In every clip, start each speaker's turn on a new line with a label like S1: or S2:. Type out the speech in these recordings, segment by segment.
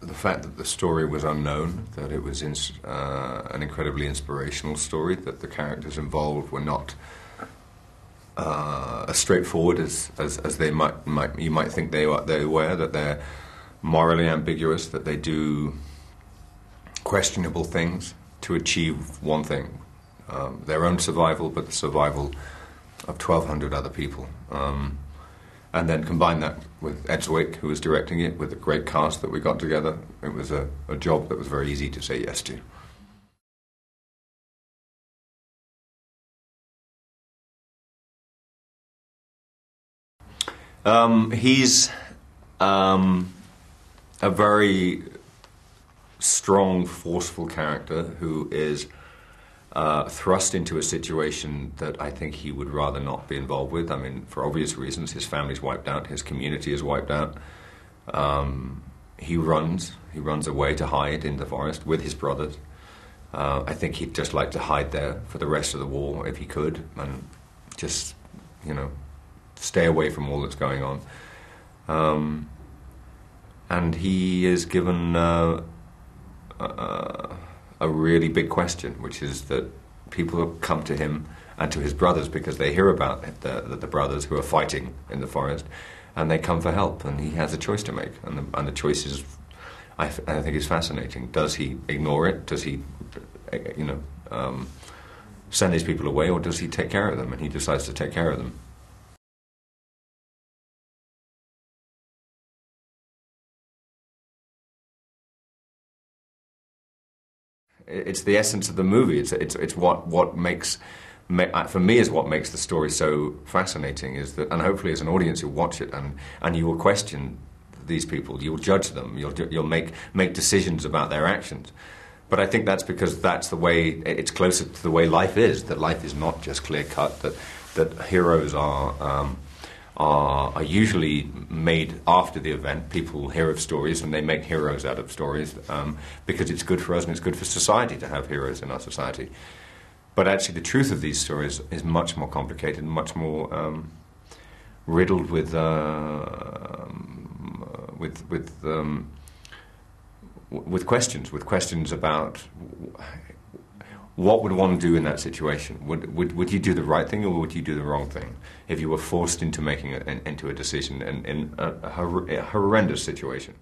S1: the fact that the story was unknown, that it was an incredibly inspirational story, that the characters involved were not as straightforward as they you might think they were, that they're morally ambiguous, that they do questionable things to achieve one thing, their own survival, but the survival of 1,200 other people. And then combine that with Ed Zwick, who was directing it, with a great cast that we got together. It was a job that was very easy to say yes to. He's a very strong, forceful character who is thrust into a situation that I think he would rather not be involved with. I mean, for obvious reasons, his family's wiped out, his community is wiped out. He runs away to hide in the forest with his brothers. I think he'd just like to hide there for the rest of the war if he could, and just, stay away from all that's going on. And he is given a really big question, which is that people come to him and to his brothers because they hear about the brothers who are fighting in the forest, and they come for help, and he has a choice to make, and the choice is, I think, is fascinating. Does he ignore it? Does he, send these people away, or does he take care of them? And he decides to take care of them. It's the essence of the movie. It's what makes, for me, is what makes the story so fascinating. Is that, and hopefully as an audience you'll watch it and you will question these people, you'll judge them, you'll make decisions about their actions. But I think that's because that's the way, it's closer to the way life is. That life is not just clear cut. That heroes are usually made after the event. People hear of stories and they make heroes out of stories because it's good for us and it's good for society to have heroes in our society. But actually the truth of these stories is much more complicated and much more riddled with questions about what would one do in that situation? Would you do the right thing, or would you do the wrong thing if you were forced into making into a decision in a horrendous situation?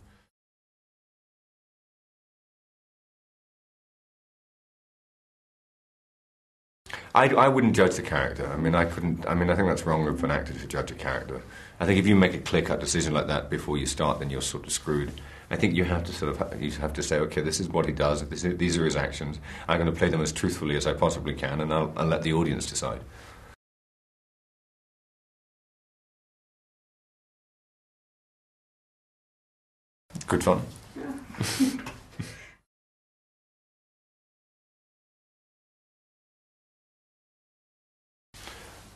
S1: I wouldn't judge the character. I mean, I couldn't. I mean, I think that's wrong of an actor to judge a character. I think if you make a clear-cut decision like that before you start, then you're sort of screwed. I think you have to say, okay, this is what he does. These are his actions. I'm going to play them as truthfully as I possibly can, and I'll let the audience decide. Good fun.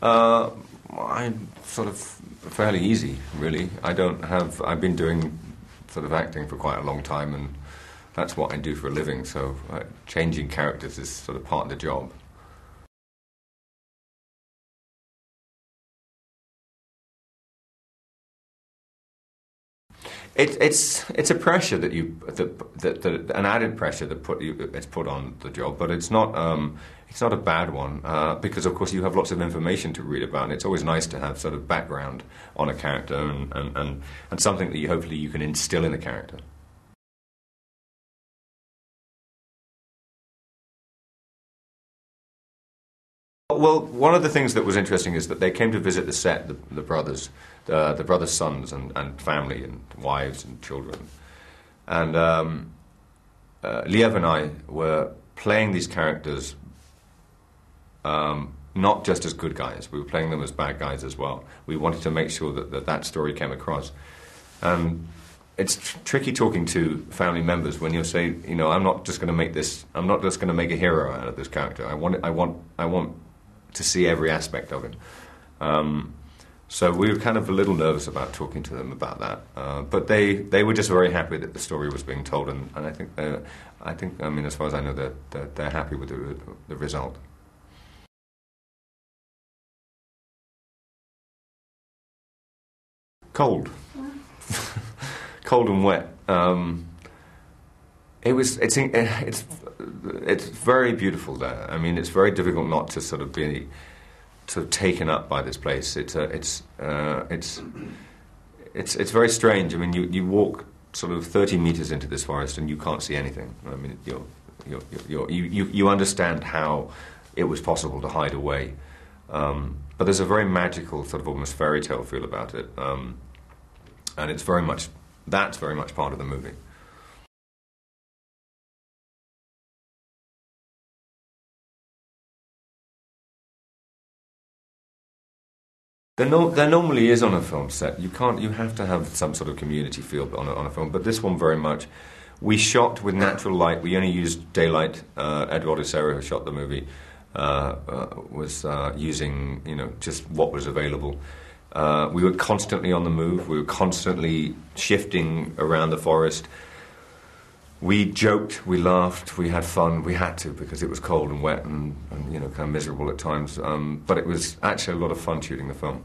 S1: I'm sort of fairly easy, really. I've been doing sort of acting for quite a long time, and that's what I do for a living, so changing characters is sort of part of the job. It's a pressure that an added pressure that it's put on the job, but it's not a bad one because of course you have lots of information to read about, and it's always nice to have sort of background on a character and something that hopefully you can instill in the character. Well, one of the things that was interesting is that they came to visit the set, the brothers, the brothers' sons and family and wives and children. And Liev and I were playing these characters not just as good guys, we were playing them as bad guys as well. We wanted to make sure that story came across. It's tricky talking to family members when you say, I'm not just going to make a hero out of this character. I want to see every aspect of him. So we were kind of a little nervous about talking to them about that. But they were just very happy that the story was being told, and I think, as far as I know, they're happy with the result. Cold. Cold and wet. It's very beautiful there. I mean, it's very difficult not to sort of be taken up by this place. It's very strange. I mean, you walk sort of 30 meters into this forest and you can't see anything. I mean, you understand how it was possible to hide away. But there's a very magical, sort of almost fairy tale feel about it, and that's very much part of the movie. There normally is on a film set. You have to have some sort of community feel on a film, but this one very much. We shot with natural light. We only used daylight. Eduardo Serra, who shot the movie, was using just what was available. We were constantly on the move. We were constantly shifting around the forest. We joked, we laughed, we had fun. We had to because it was cold and wet and kind of miserable at times. But it was actually a lot of fun shooting the film.